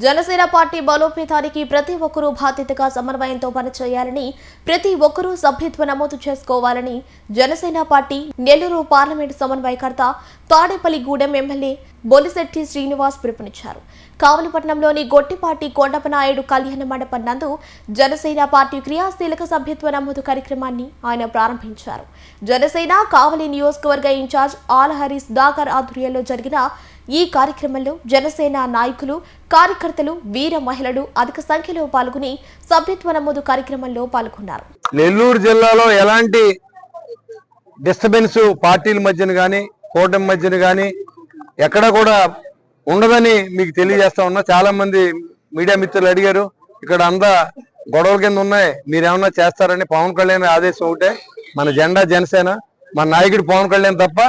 Janasena party బలోపేతానికి ప్రతి ఒక్కరూ బాధ్యతగా సమన్వయంతో పనిచేయాలని, ప్రతి ఒక్కరూ సభ్యత్వ నమోదు చేసుకోవాలని జనసేన పార్టీ నెల్లూరు పార్లమెంటు సమన్వయకర్త తాడేపల్లిగూడెం ఎమ్మెల్యే బొలిశెట్టి శ్రీనివాస్ పిలుపునిచ్చారు. కావలిపట్నంలోని గొట్టిపాటి కొండపనాయుడు కళ్యాణ మండపం నందు జనసేన పార్టీ క్రియాశీలక సభ్యత్వ నమోదు కార్యక్రమాన్ని ఆయన ప్రారంభించారు. జనసేన కావలి నియోజకవర్గ ఇన్ఛార్జ్ ఆలహరి సుధాకర్ ఆధ్వర్యంలో జరిగిన ఈ కార్యక్రమంలో జనసేన నాయకులు, కార్యకర్తలు, వీర మహిళలు అధిక సంఖ్యలో పాల్గొని సభ్యత్వ నమోదు కార్యక్రమంలో పాల్గొన్నారు. నెల్లూరు జిల్లాలో ఎలాంటి డిస్టర్బెన్స్ పార్టీల మధ్యన గానీ కూటమి మధ్యన గానీ ఎక్కడ కూడా ఉండదని మీకు తెలియజేస్తా ఉన్నా. చాలా మంది మీడియా మిత్రులు అడిగారు, ఇక్కడ అంతా గొడవల కింద ఉన్నాయి, మీరేమన్నా చేస్తారని. పవన్ కళ్యాణ్ ఆదేశం ఒకటే, మన జెండా జనసేన, మన నాయకుడు పవన్ కళ్యాణ్ తప్ప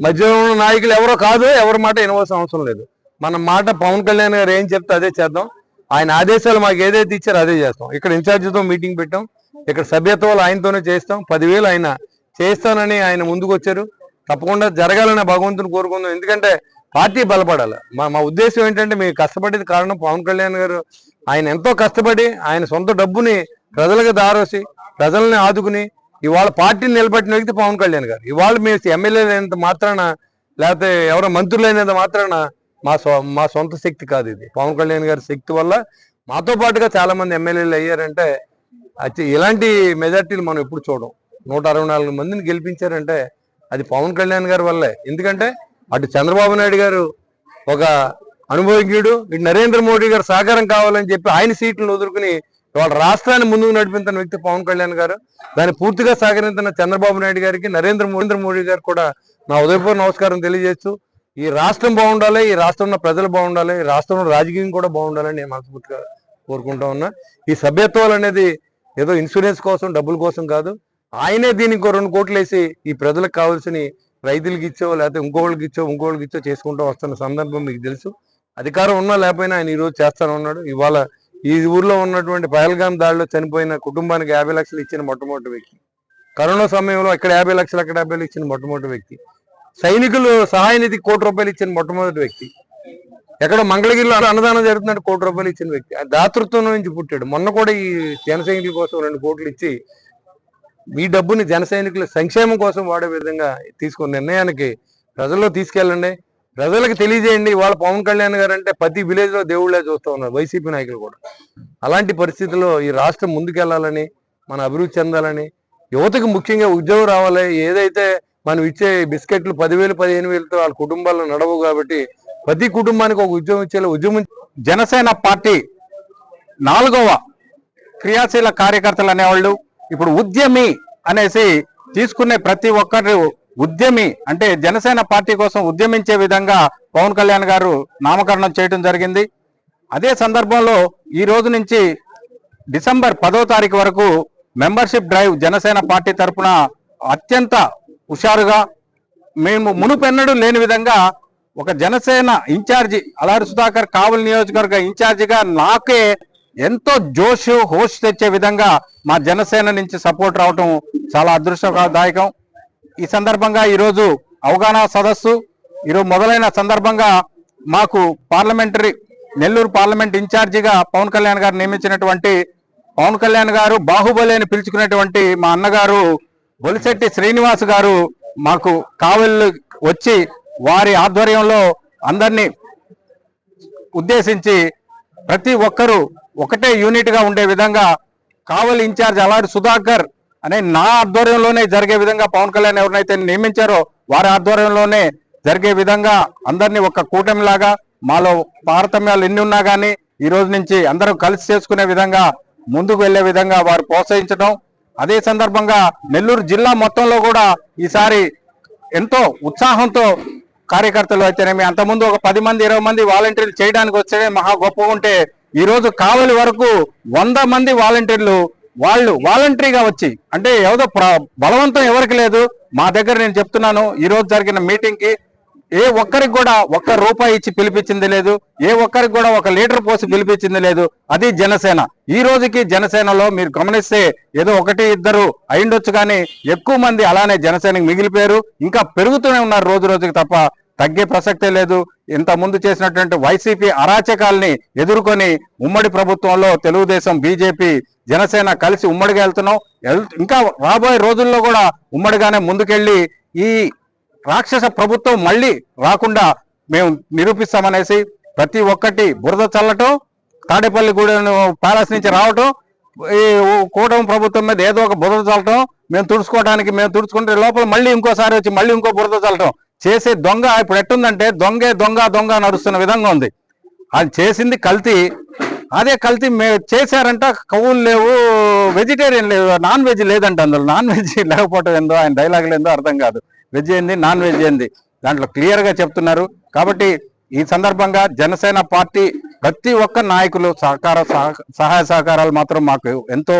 మధ్యలో ఉన్న నాయకులు ఎవరో కాదు, ఎవరి మాట వినవలసిన అవసరం లేదు. మన మాట పవన్ కళ్యాణ్ గారు ఏం చెప్తే అదే చేద్దాం. ఆయన ఆదేశాలు మాకు ఏదైతే ఇచ్చారో అదే చేస్తాం. ఇక్కడ ఇన్ఛార్జితో మీటింగ్ పెట్టాం, ఇక్కడ సభ్యత్వాలు ఆయనతోనే చేస్తాం. 10,000 ఆయన చేస్తానని ఆయన ముందుకు వచ్చారు. తప్పకుండా జరగాలని భగవంతుని కోరుకుందాం. ఎందుకంటే పార్టీ బలపడాలి. మా ఉద్దేశం ఏంటంటే, మీకు కష్టపడేది కారణం పవన్ కళ్యాణ్ గారు. ఆయన ఎంతో కష్టపడి ఆయన సొంత డబ్బుని ప్రజలకు దారోసి ప్రజల్ని ఆదుకుని ఇవాళ పార్టీని నిలబెట్టిన వ్యక్తి పవన్ కళ్యాణ్ గారు. ఇవాళ మీరు ఎమ్మెల్యేలు అయినంత మాత్రాన, లేకపోతే ఎవరో మంత్రులు అయినంత మాత్రాన మా సొంత శక్తి కాదు ఇది. పవన్ కళ్యాణ్ గారి శక్తి వల్ల మాతో పాటుగా చాలా మంది ఎమ్మెల్యేలు అయ్యారంటే, ఇలాంటి మెజార్టీలు మనం ఎప్పుడు చూడం. 164 మందిని గెలిపించారంటే అది పవన్ కళ్యాణ్ గారి వల్లే. ఎందుకంటే అటు చంద్రబాబు నాయుడు గారు ఒక అనుభవజ్ఞుడు, ఇటు నరేంద్ర మోడీ గారు సహకారం కావాలని చెప్పి ఆయన సీట్లను వదులుకుని వాళ్ళ రాష్ట్రాన్ని ముందుకు నడిపిస్తున్న వ్యక్తి పవన్ కళ్యాణ్ గారు. దాన్ని పూర్తిగా సహకరించిన చంద్రబాబు నాయుడు గారికి, నరేంద్ర మోడీ గారు కూడా నా ఉదయపూర్వ నమస్కారం తెలియజేస్తూ, ఈ రాష్ట్రం బాగుండాలి, ఈ రాష్ట్రంలో ప్రజలు బాగుండాలి, ఈ రాష్ట్రంలో రాజకీయం కూడా బాగుండాలని నేను మనస్ఫూర్తిగా కోరుకుంటా ఉన్నా. ఈ సభ్యత్వాలు అనేది ఏదో ఇన్సూరెన్స్ కోసం, డబ్బుల కోసం కాదు. ఆయనే దీనికి 2 కోట్లు వేసి ఈ ప్రజలకు కావాల్సిన రైతులకి ఇచ్చో, లేకపోతే ఇంకోళ్ళకి ఇచ్చో చేసుకుంటూ వస్తున్న సందర్భం మీకు తెలుసు. అధికారం ఉన్నా లేకపోయినా ఆయన ఈరోజు చేస్తానే ఉన్నాడు. ఇవాళ ఈ ఊర్లో ఉన్నటువంటి పహల్గాం దాడిలో చనిపోయిన కుటుంబానికి 50 లక్షలు ఇచ్చిన మొట్టమొదటి వ్యక్తి, కరోనా సమయంలో ఇక్కడ 50 లక్షలు, అక్కడ 50 ఇచ్చిన మొట్టమొదటి వ్యక్తి, సైనికులు సహాయ నిధికి ₹1 ఇచ్చిన మొట్టమొదటి వ్యక్తి, ఎక్కడో మంగళగిరిలో అన్నదానం జరుగుతున్నట్టు ₹1 ఇచ్చిన వ్యక్తి. దాతృత్వం నుంచి పుట్టాడు. మొన్న కూడా ఈ జన సైనికుల కోసం 2 కోట్లు ఇచ్చి మీ డబ్బుని జన సైనికుల సంక్షేమం కోసం వాడే విధంగా తీసుకున్న నిర్ణయానికి ప్రజల్లో తీసుకెళ్ళండి, ప్రజలకు తెలియజేయండి. వాళ్ళ పవన్ కళ్యాణ్ గారు అంటే ప్రతి విలేజ్ లో దేవుళ్ళే చూస్తూ ఉన్నారు వైసీపీ నాయకులు కూడా. అలాంటి పరిస్థితుల్లో ఈ రాష్ట్రం ముందుకెళ్లాలని, మన అభివృద్ధి చెందాలని, యువతకు ముఖ్యంగా ఉద్యోగం రావాలి. ఏదైతే మనం ఇచ్చే బిస్కెట్లు 10,000, 15,000తో వాళ్ళ కుటుంబాల్లో నడవు కాబట్టి ప్రతి కుటుంబానికి ఒక ఉద్యోగం ఇచ్చేలా ఉద్యమం. జనసేన పార్టీ 4వ క్రియాశీల కార్యకర్తలు అనేవాళ్ళు ఇప్పుడు ఉద్యమి అనేసి తీసుకునే ప్రతి ఒక్కరు ఉద్యమి అంటే జనసేన పార్టీ కోసం ఉద్యమించే విధంగా పవన్ కళ్యాణ్ గారు నామకరణం చేయడం జరిగింది. అదే సందర్భంలో ఈ రోజు నుంచి డిసెంబర్ 10వ తారీఖు వరకు మెంబర్షిప్ డ్రైవ్ జనసేన పార్టీ తరఫున అత్యంత హుషారుగా, మేము మునుపెన్నడూ లేని విధంగా ఒక జనసేన ఇన్ఛార్జి అలహరి సుధాకర్ కావలి నియోజకవర్గ ఇన్ఛార్జిగా నాకే ఎంతో జోష్ హోష్ తెచ్చే విధంగా మా జనసేన నుంచి సపోర్ట్ రావటం చాలా అదృష్టదాయకం. ఈ సందర్భంగా ఈరోజు అవగాహన సదస్సు ఈరోజు మొదలైన సందర్భంగా మాకు నెల్లూరు పార్లమెంట్ ఇన్ఛార్జిగా పవన్ కళ్యాణ్ గారు నియమించినటువంటి, పవన్ కళ్యాణ్ గారు బాహుబలి అని పిలుచుకునేటువంటి మా అన్నగారు బొలిశెట్టి శ్రీనివాస్ గారు మాకు కావలి వచ్చి వారి ఆధ్వర్యంలో అందరినీ ఉద్దేశించి ప్రతి ఒక్కరూ ఒకటే యూనిట్ గా ఉండే విధంగా కావలి ఇన్ఛార్జ్ అలహరి సుధాకర్ అనే నా ఆధ్వర్యంలోనే జరిగే విధంగా పవన్ కళ్యాణ్ ఎవరినైతే నియమించారో వారి ఆధ్వర్యంలోనే జరిగే విధంగా అందరినీ ఒక కూటమిలాగా, మాలో తారతమ్యాలు ఎన్ని ఉన్నా కానీ ఈ రోజు నుంచి అందరూ కలిసి చేసుకునే విధంగా ముందుకు వెళ్లే విధంగా వారు ప్రోత్సహించడం. అదే సందర్భంగా నెల్లూరు జిల్లా మొత్తంలో కూడా ఈసారి ఎంతో ఉత్సాహంతో కార్యకర్తలు అయితేనేమి, అంతకుముందు ఒక 10 మంది 20 మంది వాలంటీర్లు చేయడానికి వచ్చే మహా గొప్పగా ఉంటే ఈ రోజు కావలి వరకు 100 మంది వాలంటీర్లు వాళ్ళు వాలంటరీగా వచ్చి, అంటే ఏదో బలవంతం ఎవరికి లేదు. మా దగ్గర నేను చెప్తున్నాను, ఈ రోజు జరిగిన మీటింగ్ కి ఏ ఒక్కరికి కూడా ₹1 ఇచ్చి పిలిపించింది లేదు, ఏ ఒక్కరికి కూడా 1 లీటర్ పోసి పిలిపించింది లేదు. అది జనసేన. ఈ రోజుకి జనసేనలో మీరు గమనిస్తే ఏదో 1, 2 అయిండొచ్చు కానీ ఎక్కువ మంది అలానే జనసేనకి మిగిలిపోయారు. ఇంకా పెరుగుతూనే ఉన్నారు రోజు రోజుకి తప్ప తగ్గే ప్రసక్తే లేదు. ఇంత ముందు చేసినటువంటి వైసీపీ అరాచకాల్ని ఎదుర్కొని ఉమ్మడి ప్రభుత్వంలో తెలుగుదేశం, బీజేపీ, జనసేన కలిసి ఉమ్మడిగా వెళ్తున్నాం. ఇంకా రాబోయే రోజుల్లో కూడా ఉమ్మడిగానే ముందుకెళ్ళి ఈ రాక్షస ప్రభుత్వం మళ్ళీ రాకుండా మేము నిరూపిస్తామనేసి ప్రతి ఒక్కటి బురద చల్లటం, తాడేపల్లిగూడెం ప్యాలెస్ నుంచి రావటం, ఈ కూటమి ప్రభుత్వం మీద ఏదో ఒక బురద చల్లటం, మేము తుడుచుకుంటే లోపల మళ్ళీ ఇంకోసారి వచ్చి మళ్ళీ ఇంకో బురద చల్లటం చేసే దొంగ ఇప్పుడు ఎట్టుందంటే దొంగ నడుస్తున్న విధంగా ఉంది. అది చేసింది కల్తీ. అదే కల్తీ చేశారంట, కవులు లేవు, వెజిటేరియన్ లేవు, నాన్ వెజ్ లేదంట. అందులో నాన్ వెజ్ లేకపోవటం ఏందో, ఆయన డైలాగులు ఏందో అర్థం కాదు. వెజ్ ఏంది, నాన్ వెజ్ ఏంది, దాంట్లో క్లియర్ గా చెప్తున్నారు. కాబట్టి ఈ సందర్భంగా జనసేన పార్టీ ప్రతి ఒక్క నాయకులు సహాయ సహకారాలు మాత్రం మాకు ఎంతో